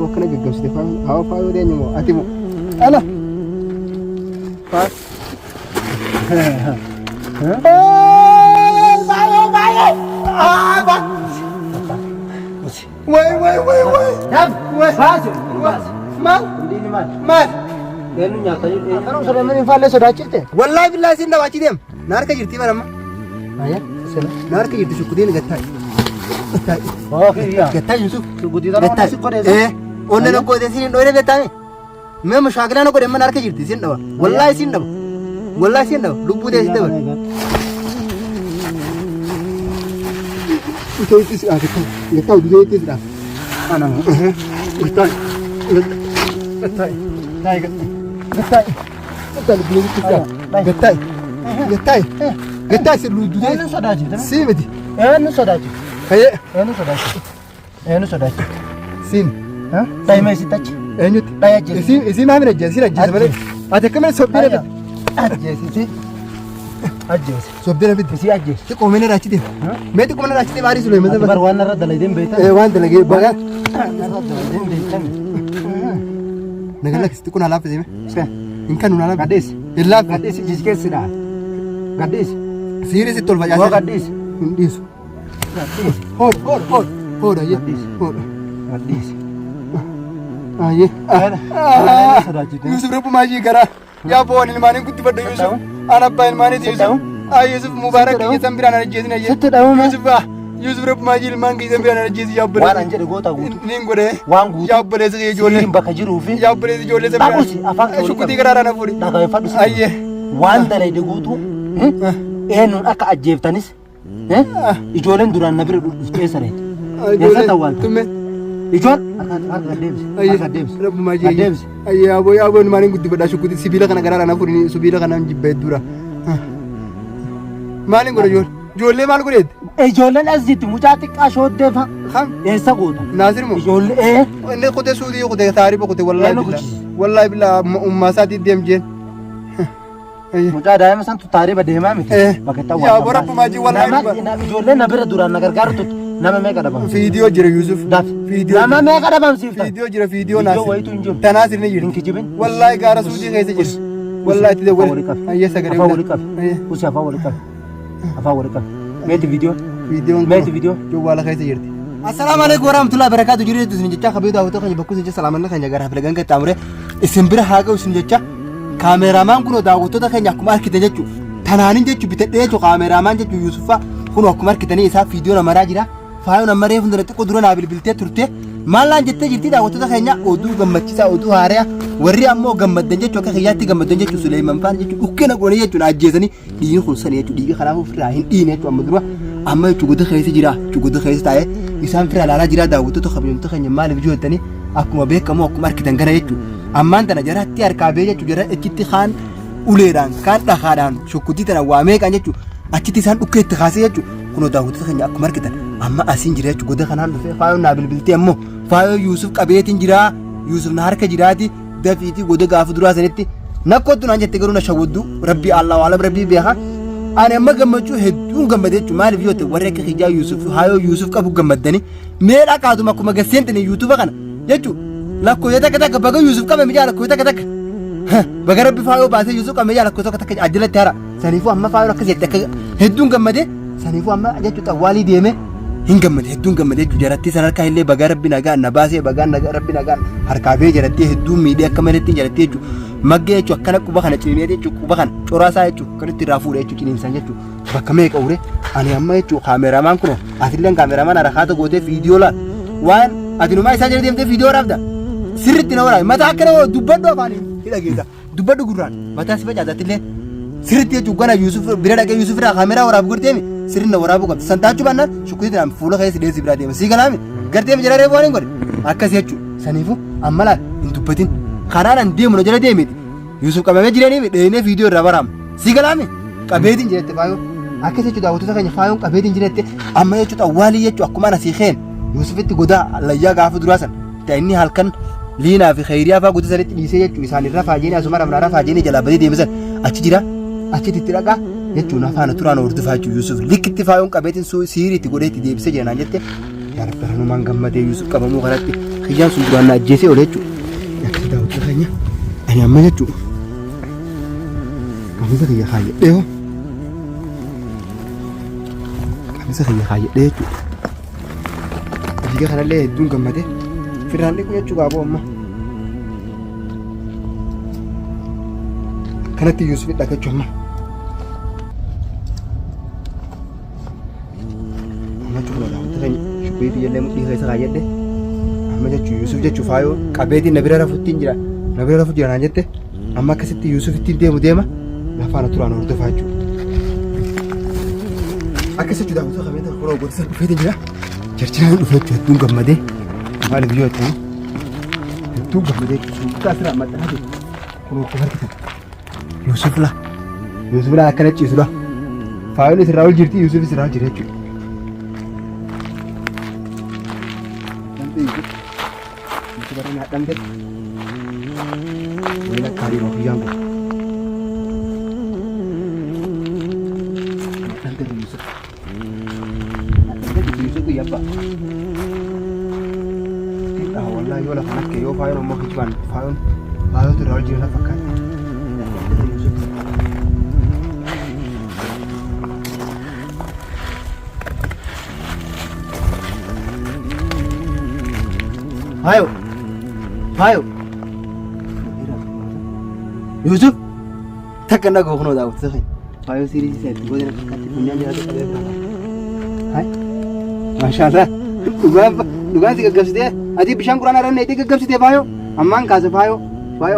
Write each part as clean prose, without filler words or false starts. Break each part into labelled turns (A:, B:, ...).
A: وكنا جوز تفهم هاو فايو ديني مو أتيمو أنا فاس والله بالله سيدنا واجدهم نار كجرتي مرمى نار كجرتي شو كدين قتاي قتاي يوسف إيه قلنا نقول سين دوره بتاعي मैं मशागला ना करे मैं नार के जिरती सिन दवा वल्लाही सिन दवा लुबू दे सिन दवा तो इस आगे तो ये तो दे इस दा आना गत्ता गत्ता से लुबू दे सीमती एनु सदाजी सिन हाँ टाइम ऐसी टच एनुत इसी में हमने जैसी बने आज कम है सोबे रबी आज जैसी सोबे रबी इसी आज जैसी को मैंने राची दे मैं तो को मैंने राची दे बारिश हुई मतलब बार वन रहा दलाई दिन बेटा वन दलगे बगा नगला किस को नाला पे में इनका नाला गडेस इल्ला गडेस जिसके सिरा गडेस सीरियस तोल बजा गडेस दिस हो ये गडेस ये यूसुफ रब माजी करा या बोन इलमानी कुत्ती बड़े यूसुफ आना पाइन मानी यूसुफ यूसुफ मुबारक ये संबिराना जेज ने ये यूसुफ रब माजी इलमान की संबिराना जेज या बड़े वान अंजर गोता गोत नींग बड़े वांगू या बड़े से ये जोले बखजिरू फी या बड़े से जोले से शुकुती करारा ना पूरी आइए वान दले de गोतू एनु अका अजेबतानिस इजोलन दुरान नबरे केसरे ऐसा तवाल तुम्हें इजोल अका रब माजी अये अबो मानी गुद्दी बड़ा शुकुती सिबिला kana garara na furini subila kana jibbe dura मानी गोरे जोले माल गोरे जोले अजीत मुजाती का शोध दे हम ऐसा गोता नासिर मो जोले ने कोते सूदी कोते तारीफ कोते वल्लाही बिल्ला उम्मा साथी देम जेन मुजा दायम सन तू तारीफ देमा में बकता या रब माजी वल्लाही ना जोले नबरे दुरान नगर गार तू nama me kada bam video jira Yusuf video nama me kada bam sifta video jira video nasir tanasir ne jira inkijibin wallahi gara sudi kaise jira wallahi tide wal ayya sagare usi afa wal ka meti video jo wala kaise jira assalamu alaikum warahmatullahi wabarakatuh jira tu sinja khabidu awto khani bakku sinja salaman khanya gara flegan ka tamre isimbira haga sinja cameraman kuno daawto ta khanya kuma arkite jechu tananin jechu bitade jechu cameraman jechu Yusufa kuno kuma arkitani isa video na mara jira فايو نمرة يفندر تقدرون على بالبلتة ترتة ما لان جت جتي دا وتدا خينيا أودو جمّتشيسا أودو هاريا ورّي أمو جمّت دنجة شوكا خياتي جمّت دنجة شو سليمان فان جت أوكينا قولي جت ناجزني دين خلصني جت ديجي خلاص فراهين دين جت أمدروا أما تقول خيس جرا تقول خيس تاعي إنسان فرا لا جرا دا وتدا خبرين تخينيا مال بيجوا تاني أكو بيك كمو أكو ماركت أنجرا جت أما أنت نجرا تيار كابيجة تجرا أكيد خان أوليران كان تخاران شو كتير تنا واميك أنجت أكيد إنسان أوكي تخاسي جت كنو دا وتدا خينيا أكو ماركت amma asin jira chu goda kanan fe faayo na bilbilti ammo faayo Yusuf qabeetin jira Yusuf na harka jiraati dafiti goda gaafu dura sanetti nakkotu na jette garuna shawuddu rabbi allah wala rabbi biha ana amma gammachu heddu gammade chu mal biyote warre ka khija Yusuf qabu gammadani meeda qaadu makuma gasente ne YouTube kana jechu lakko yata kata baga Yusuf qame mijala ko yata kata baga rabbi faayo baase Yusuf qame mijala ko kata ajila tara sanifu amma faayo ka jette heddu gammade sanifu amma jechu tawali deeme hingammade hedduun gammade jaratti sanarka illee baga rabbi nagaa nabaasee baga rabbi nagaa harkaabee jaratti hedduun miidhee akka maletti jaratti jechu maggee jechu akkana quba kana ciniinee jechu quba kana coraasaa jechu kanitti irraa fuudhee jechu ciniinsan jechu bakka meeqa ure ani amma jechu kaameramaan kuno atilleen kaameramaan harakaata gootee viidiyoo laal waan ati numaa isaa jala deemtee viidiyoo raabda sirritti na waraabee mataa akkana dubbadhu afaanii hidhageessa dubbadhu gurraan mataa si facaasatillee sirritti jechu gana Yusuf bira dhaqee Yusuf irraa kaameraa waraabu gorteemi sirna waraabu qabdi santaachuu baannaan shukutii tanaan fuula keessa deessi biraa deema sii galaami garteemi jala reefu waan hin godhe akkas jechuu saniifu amma laal hin dubbatin karaadhaan deemu na jala deemiti Yusuf qabamee jiranii dheeyinee viidiyoo irraa baraama sii galaami qabeetiin jirette faayoo akkas jechuu daawwattoota keenya faayoon qabeetiin jirette amma jechuudha awwaalii jechuu akkuma ana sii keen Yusufitti godaa layyaa gaafa duraa san ta'inni halkan liinaa fi khayriyaa fa'aa goda sanitti dhiisee jechuu isaanirra faajeenii asuma rafnaa faajeenii jalaa badee deemisan achi jira achitti dhaqaa jechuun afaan turaan hordofaa jechuun Yusuf likkitti faayoon qabeetiin siiriitti godheetti deebisee jiraan jette yaa rabbi hanumaan gammadee Yusuf qabamuu kanatti Ijaan sun duraan ajjeesee oole jechuudha. Akka daawwatu keenya ani amma jechuudha. Qamisa kiyya kaayyadhee hoo. Qamisa kiyya kaayyadhee jechuudha. Biyya kanallee hedduun gammadee firaan dhiqu jechuudha aboo amma. Kanatti Yuusuf dhagachuu amma. Amma cufa daawwatu keenya shubbee biyyallee mudhii keessa kaayyadhee. Amma jechuun Yuusuf jechuun faayoo qabeetiin na bira rafuttiin jira. Na bira rafu jira naan jette amma akkasitti Yuusuf ittiin deema lafaana turaan hordofaa jechuudha. Akkasitti daawwatu qabeetiin kunoo godisa dhufeetiin jira. Jarjiraan dhufe jechuudha hedduun gammadee maaliif yoo ta'u hedduun gammadee suuqaa asirraa maxxanaa jiru kunoo itti harkisan Yuusuf laa akkana ciisudha. Faayoon isirraa ol jirti Yuusuf isirraa ol jira jechuudha. Barana dangdet wala kari mo yang dangdet Yusuf ko yaba wallahi wala fanak ke yo fayo mo hijban fayo to rawal jina fakkat Hayo Yusuf takkanna ko kuno daawwatu saxin hayo siri seetti godina fakkatti kunyaan jira qabee hay mashallah dhugaan si gaggabsitee ati bishaan quraana ranne itti gaggabsitee fayo ammaan kaase fayo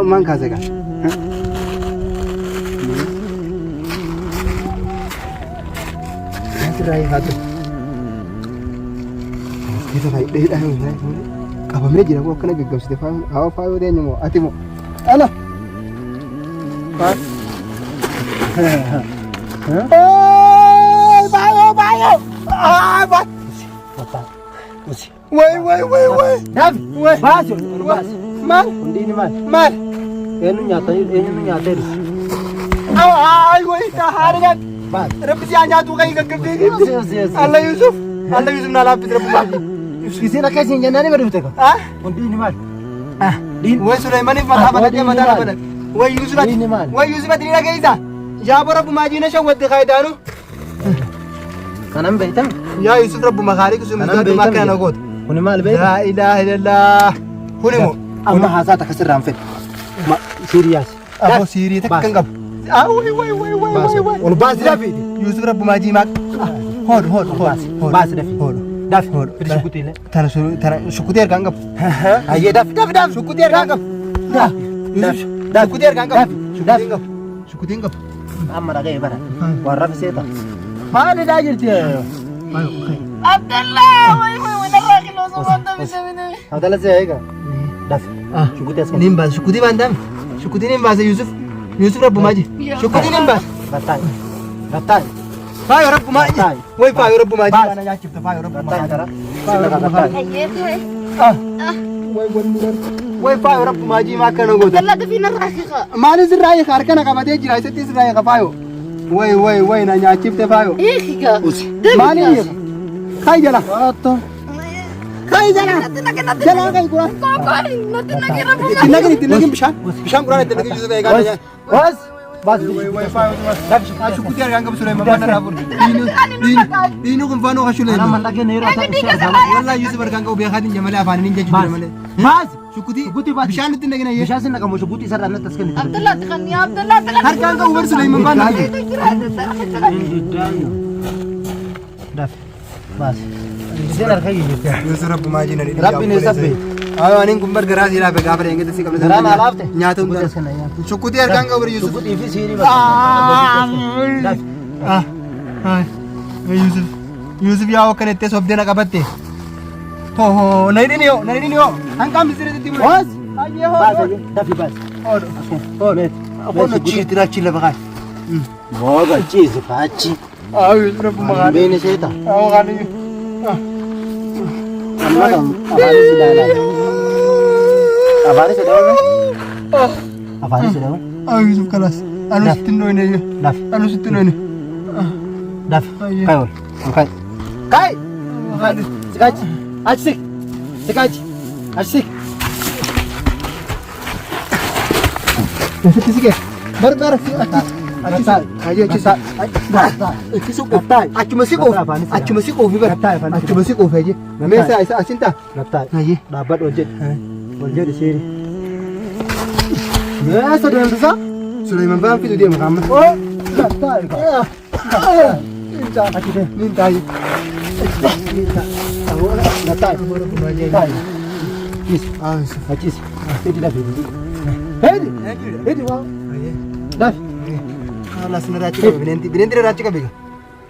A: ammaan kaase ga Rai hatu kita baik deh dah Abamnya jira kok kena gaggabsitee fayo hawa fayo dee nyamo ati mo ala Bayo. Bayo. Woi. Davi. Bas. Mal. Undi ni mal. Enu nyata. Ay, woi taharingan. Bas. Rabbi si anya tu kai gaggabdee. Allah Yusuf nala pitra bumaji. Kisi nak kasi jangan ni baru betul. Ah? Undi ni mal. Ah. Din. Woi Sulaiman ni mata dia mata. Wai Yusuf ati ni dhageessa yaa rabbuma jiina shawwadde kaayidaanu kanan beektan yaa Yusuf rabbuma khaalii kusuma zaatu makana goot kuni maal beektan la ilaha illallah kuni mo amma haasaa takka sirraan fedhe siriyaas abo sirii takka kan qabu wai ol baasi dafiti Yusuf rabbuma jiimaa hod baasi dafi hod fidi shukutiile tana shukutee ergaan qabu hayyee dafi shukutee ergaan qabu dafi Shukuti ergaan qabu. Shukutiin qabu. Amma dhaga'ee bara. Warra fiseeta. Maali daa jirti? Abdallah! Wai narraa kiloo sobaanta bitamine. Abdallah si eega. Dafi. Shukuti as kan. Nin baase. Shukutii baandam. Shukutii nin baase Yusuf rabbumaaji. Shukutii nin baase. Gattai. Faayo rabbumaaji. Wai faayo rabbumaaji. Baana nyaachifta faayo rabbumaaji. Faayo rabbumaaji. Wai faayo rabbumaaji maakana goota. Dalla dafiina raaqiqa. Maali sirraa harkana qabatee jira isatti sirraa faayo. Wai na nyaachifte faayo. Eegiga. Maali kai jala. Waatto. Kai jala. Jala kai kura. Kokoi natti nagi rabbumaaji. Itti nagi bishaan kuraan itti nagi Yusuf eegaa. Bas wai faayo mas. Shukuti argaan qabu Sulaiman mana raabur. Diinu kun faanoo hashulee. Ana mallaqee neeroo ta'a. Wallahi Yusuf argaan qabu beekaatiin jamalee afaaniin hin jechuudha malee. Bas. Shukuti bishaan itti nagina yee bishaan sinna qabu shukuti sarara natti askan Abdallah taqani harkaan qabu bar Sulaiman bana daf bas sen harkai Yusuf rabbuma jiina rabbi ne sabbe ayo anin gumbar garaa sira be gaafare engete si qabne garaa alaafte nyaata hunda shukuti harkaan qabu Yusuf shukuti fi siri bas daf Yusuf yaa wakkanette sobdena qabatte Ho, naidini yo. Hangkam di sini timu. Bos. Ayo. Bas aja. Dafi bas. Oh, net. Apa no cheese tirachi la bagai. Boga cheese fachi. Ayo, berapa makan? Bene seta. Ayo kan ini. Amma kam abari sidala. Abari sidala. Abari sidala. Ayo Yusuf kelas. Anu sitino ini ya. Daf. Anu sitino ini. Daf. Kai. Kai. Sikaji. Aci sikaji. Asik. Sike. Bar achi. Ayo achi. Achuma siqoo fi bar. Achuma siqoo fi aje. Meesa isa asinta. Ayi. Dhaabbad hojjedhu. Hojjedhu seeri. Meesa deemtisa? Sulaiman baan fidu deema kaamma. Oh. Achi de. Nin tayi. Achis. Hedi dafi. Hedi wow. Dafi. Alas nerachi kabe binenti nerachi kabe.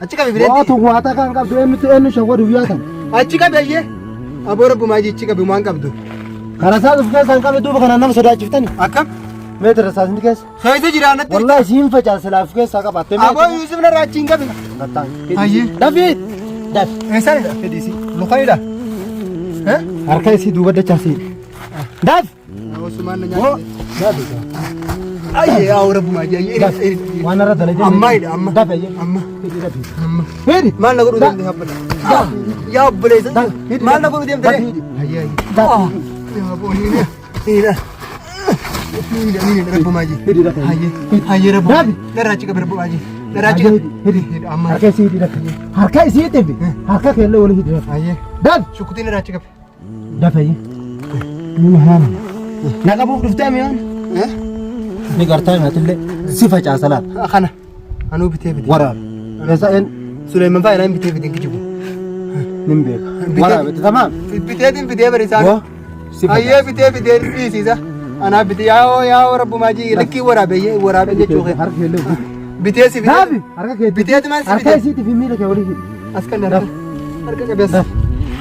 A: Achi kabe binenti. Waa tu waata kan qabdu eenyu shawwadu biyaatan. Achi kabe ayye. Aboora bumaji achi kabe maan qabdu. Karasaa dhufee san qabe duuba kana nama sodaachiftani. Akkam? Meetira saasni keessa. Sayyidu jiraanatti. Wallahi siin facaase laaf keessa qabatte. Aboo Yusuf nerachi hin qabe. Ayye. Dafi. Dafi. Eessaanidha? Fedhiisi. Lukanidha? Harka isii duuba dachaasii. Dafi. Osman na nyaate. Dafi. Ayye yaa rabbumaa jee. Waan irra dalajee. Ammaayidha amma. Dafi ayye. Amma. Dafi. Amma. Hedi. Maal na godhu deemte habbala. Yaa obboleessa. Maal na godhu deemte. Ayye ayye. Dafi. Yaa booniina. Niina. Niina rabbumaa jee. Hedi dafi. Ayye. Ayye rabbumaa. Dafi. Daraachi qabe rabbumaa jee. Daraachi qabe. Hedi. Amma. Harka isii dafi. Harka isii dafi. Harka keella wali hidi dafi. Ayye. Dafi. Shukutiin daraachi qabe. Dafi ayye. Ni mahana. Naqabuuf dhuftee miyaan? Ni gartaa himaatillee si facaasalaat. Kana anuu bitee fide. Waraab. Eessa'een Sulaiman faayinaa hin bitee fide hin kijibu. Nin beeka. Waraab itti tamaam. Biteetiin fidee bari isaan. Ayyee bitee fidee dhiisiisa. Anaa bitee yaa rabbumaa jii likkii waraabee jechuu kee. Harka keellee. Bitee si fidee. Naafi. Harka keetti. Biteeti maal si fidee? Harka isiitii fi miila kee walii hidhi. As kan darba. Harka qabeessa.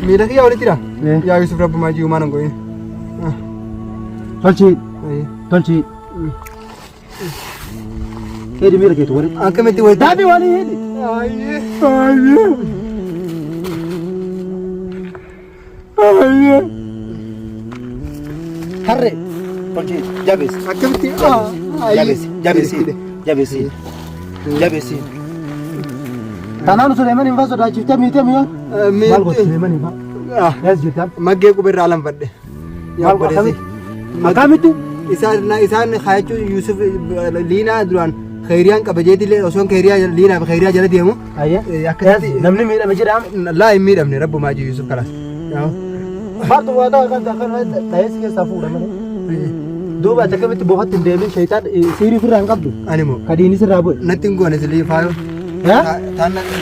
A: Miila kiyyaa walitti dha. Yaa Yusuf rabbumaa jii uumaan hin goone. Tolchi. Tolchi. Hedi mira keetu wali. Akkamitti wali. Daabii wali hedi. Ayye. Ayye. Ayye. Harre. Tolchi. Jabees. Akkamitti. Jabees. Jabees. Jabees. Jabees. Tanaan Sulaiman hin faasoo daachifte miite mi'a. Maal gooti Sulaiman hin faa. Yaas jirtaan. Maggee qubeerraa alanfadhe. Maal gooti. Akkamitti isaan kaayachuu Yusuf liinaa duraan khayriyaan qabajeetillee osoon liinaa fi khayriyaa jala deemu. Akkasitti namni miidhame jedhama. Laa hin miidhamne rabbumaa jee Yusuf kalaas. Maaltu waa ta'aa kan ta'es keessaa fuudhamani. Duuba ati akkamitti boofatti hin deemin shaytaan siirii firraa hin qabdu. Ani moo kadiini sirraa bu'e. Natti hin goone silii faayoo.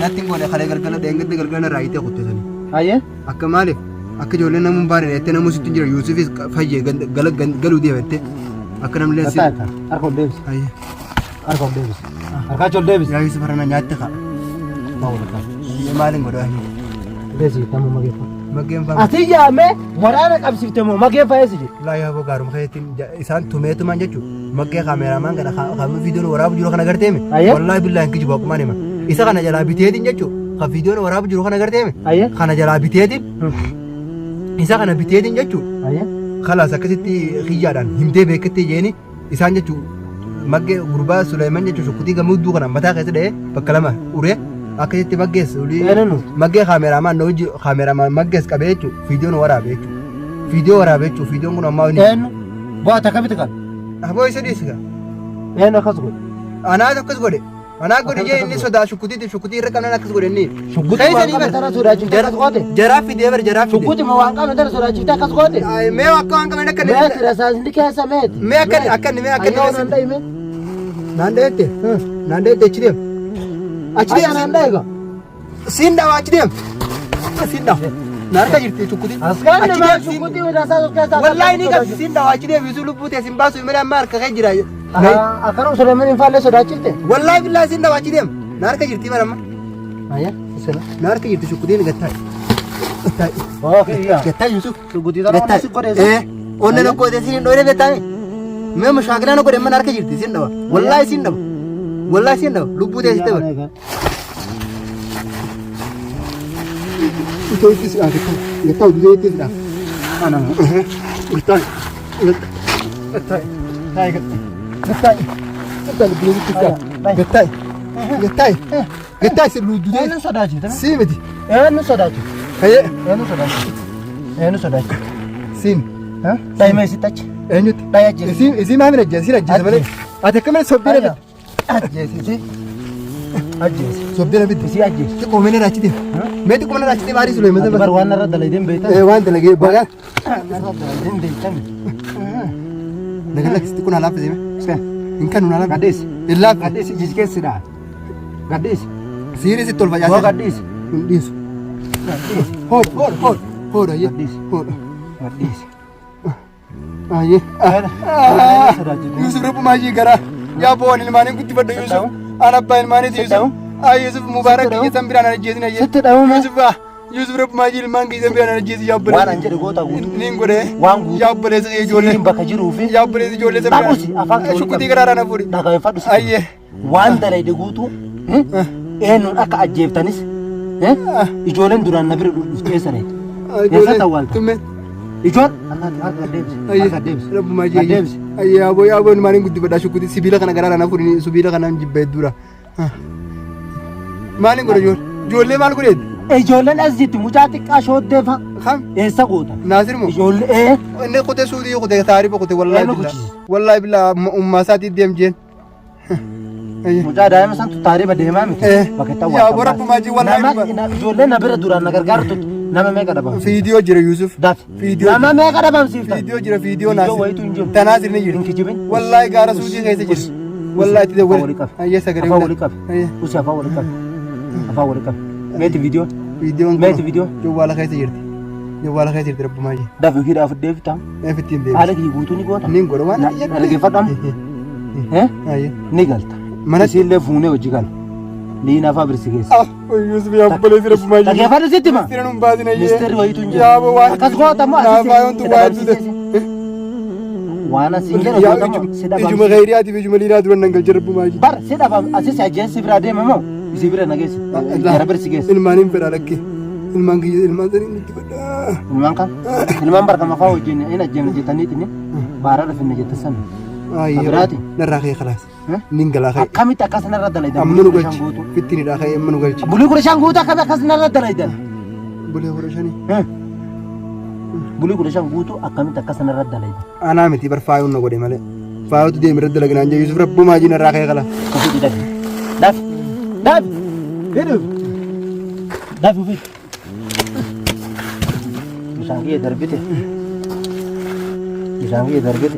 A: Natti hin goone kalee galgala dheengatti galgala irraa hiitee kuttisanii. Akka maaliif? Akka ijoolleen namuun baane jettee namuu sitti jira Yusufis fayyee galuu deemette akka namni leessi. Harka ol deebisi. Harka ol deebisi. Harka ol deebisi. Yaa Yusuf harana nyaatte kaa. Maaliin godhaa hin deesi tamuu mageeffa. Mageeffa. Ati yaamee waraana qabsiifte moo mageeffa eessi jiru? Laa yaa boo gaaruma keetiin isaan tumeetumaan jechuun maggee kaameraamaan kana kaamuu viidiyoon waraabu jiru kana garteeme. Wallaahi billaa hin kijibu akkumaan hima. Isa kana jalaa biteetiin jechuun kan viidiyoon waraabu jiru kana garteeme. Kana jalaa biteetiin. Isa kana biteetiin jechuun khalaas akkasitti xiyyaadhaan himtee beekettee jeeni isaan jechuun maggee gurbaa Sulaiman jechuun shukkutii gamuudduu kana mataa keessa dha'ee bakka lama uree akkasitti maggees maggee kaameraamaan na hojii kaameraamaan maggees qabee jechuun viidiyoon waraabee jechuun viidiyoo waraabee jechuun viidiyoon kun ammaa inni. Bu'aata akkamitti qaba? Aboo isa dhiisika. Akkas godhe. Anaa akkas godhe. Anaa godhe jee inni sodaa shukkutii irra qabnan akkas godhe inni. Shukkutii waan qaban tana sodaachifte akkas goote. Jaraaf fidee bara jaraaf fidee. Shukkutii ma waan qaban tana sodaachifte akkas goote. Mee akka waan qaban akka mee rasaasni keessa meeti. Mee akka mee naan dheette achi deem. Achi deem naan dheega. Siin dhawa achi deem. Siin dhawa. Naarka jirti shukkutii. Askaan nama shukkutii rasaasa keessa. Wallaahi ni qabsi siin dhawa achi deem Yusuf lubbuu teessin baasu himee amma harka kee jira. Akkanuma Sulaiman hin faallee sodaachifte. Wallaahi billaa siin dhawa achi deem. Naarka jirti baramma. Ayya sila. Naarka jirti shukkutiin gattaa. Gattaa Yusuf. Shukkutii dara si godhe. Onne na godhe siin dhoore betaa. Mee mushaakilaa na godhe amma naarka jirti siin dhawa. Wallaahi siin dhawa. Wallaahi siin dhawa lubbuu teessite bara. Itu sih ada kan, ya tahu dia itu dah. Mana? Betul. Betul. Baik. Betul. Betul belum kita. Betul. Betul. Betul sebelum dia. Ini sudah aja. Sih mesti. Ini sudah aja. Ini sudah aja. Ini sudah aja. Siin.
B: Daa'ima eessatti?
A: Eenyutti?
B: Daa'ima
A: Isii maamila ajjeesiin ajjeesa malee. Ati akkamiin sobdee na
B: ajjeesite. Ajjeesi.
A: sobdee na bitti.
B: Isii ajjeesi.
A: Xiqqoo mee na raachite. Mee xiqqoo na raachite maarii sulee mata
B: Bar waan narra dalaydeen beektaa?
A: waan dalagee bagaa.
B: Narra dalaydeen beektaa?
A: Nagaa lakkisi xiqqoo na laaffise mee. Inkan nu na laaffise.
B: Gadheesi.
A: Illaafi.
B: Gadheesi jijjigeessidha. Gadheesi.
A: Siirii sitti ol facaase.
B: Hoo gadheesi.
A: Hin dhiisu.
B: Gadheesi.
A: Hoodha ayyee.
B: Gadheesi.
A: Hoodha.
B: Gadheesi.
A: Ayyee. Yusuf Rabbu maajii garaa. Yaa boon ilmaanii guddifadha Yusuf. Aan abbaa ilmaaniiti Yusuf. Yusuf Mubaarak kiyya biraan ajjeesin ayyee.
B: Sitti dha'uuma.
A: Yusuf Rabbu maajii ilmaan kiyya biraan ajjeesin yaabbalee.
B: Waan an jedhe goota guutu.
A: Niin godhee.
B: Waan guutu.
A: Yaabbalee sa ijoollee.
B: Siin bakka jiruufi.
A: Yaabbalee ijoollee sa biraan.
B: Dhaquusi afaan keessa
A: Shukkutii garaadhaan hafuudhi.
B: dhagaafadhu.
A: Ayyee.
B: Waan dalayde guutuu eenyuun akka ajjeeftanis ijoolleen duraan na bira dhuftee saneeti. Eessatti awwaalta? Ijoon akka deebise.
A: Rabbu maajii. Ayyee yaaboo ilmaanii guddifadha shukkutii sibiila kana garaadhaan hafuudhi sibiila kanaan jibba hedduudha. Maaliin godha ijoollee maal godheeti?
B: Ijoolleen as jirti mucaa xiqqaa shooddeefa.
A: Kam?
B: Eessa goota?
A: Naasir moo?
B: Ijoollee
A: inni kutee suutii kutee taarifa kutee wallaahi billaa ummaa isaatii deemjeen.
B: Mucaa daa'ima santu taarifa deemaa miti. Bakka itti awwaalta.
A: Yaa bora maajii wallaahi.
B: Ijoollee na bira duraan na gargaartu nama meeqa dhabamsiifta?
A: Fiidiyoo jira Yusuf.
B: Dafi. Nama meeqa dhabamsiifta?
A: Fiidiyoo jira fiidiyoo
B: Fiidiyoo wayitu hin jiru.
A: Tanaasir ni jira.
B: Hin kijibin.
A: Wallaahi gaara suutii keessa jira. Wallaahi itti dawwale. Ayyee sagalee.
B: Afaan walii qabi. Usi afaan walii qabi. Afaan walii qabi. Meeti viidiyoo.
A: Fiidiyoon
B: Meeti viidiyoo.
A: jawwaala keessa jirti. Jawwaala keessa jirti rabbu maajii.
B: Dafi hidhaaf deebitaa.
A: Fittiin deebi.
B: Haala kii guutuu ni goota.
A: Niin godha waan
B: Dhaggeeffadhamu.
A: Ayyee.
B: Ni galta.
A: Mana
B: isiillee fuunee hojii gala. Liina afaa birsi keessa.
A: Yusuf yaabbalee rabbu maajii.
B: Dhaggeeffadhu sitti ma.
A: Ministeera nun baasin ayyee.
B: Ministeerri wayitu hin jiru.
A: Yaaboo waan.
B: Akkas goota moo
A: Naafaayontu waa hedduu
B: waan asiin jedhe goota moo si
A: ijuma
B: dhabamsiisa.
A: khayriyaatiif ijuma liiraa duran nan galcha rabbu maajii.
B: Bar si dhabam asis ajjeensi biraa deema moo isii bira nageessi. Gara birsi geessa.
A: Ilmaaniin fedhaa lakkee. Ilmaan kiyya ilmaan sanii nutti fedhaa.
B: Ilmaan kan ilmaan barkama fa'aa wajjin hin ajjeemne jettaniitiin baara dhafinne jettisan. Biraati.
A: Narraa kee khalaas. Nin galaa kee.
B: Akkamitti akkas narra dalaydan?
A: Amma nu galchi. Fittiinidhaa kee amma nu galchi.
B: Bulii kudha shan guutuu akkamitti akkas narra dalaydan?
A: Bulee kudha shanii.
B: Bulii kudha shan guutuu akkamitti akkas narra dalaydan?
A: Anaa miti bar faayuun na godhe malee. Faayuutu deemi irratti dalaginaan jee Yusuf rabbu maajii narraa kee kala.
B: Kafii dafi. Dafi. Dafi. Hidhu. Dafi ufi. Bishaan kiyya darbite. Bishaan kiyya darbite.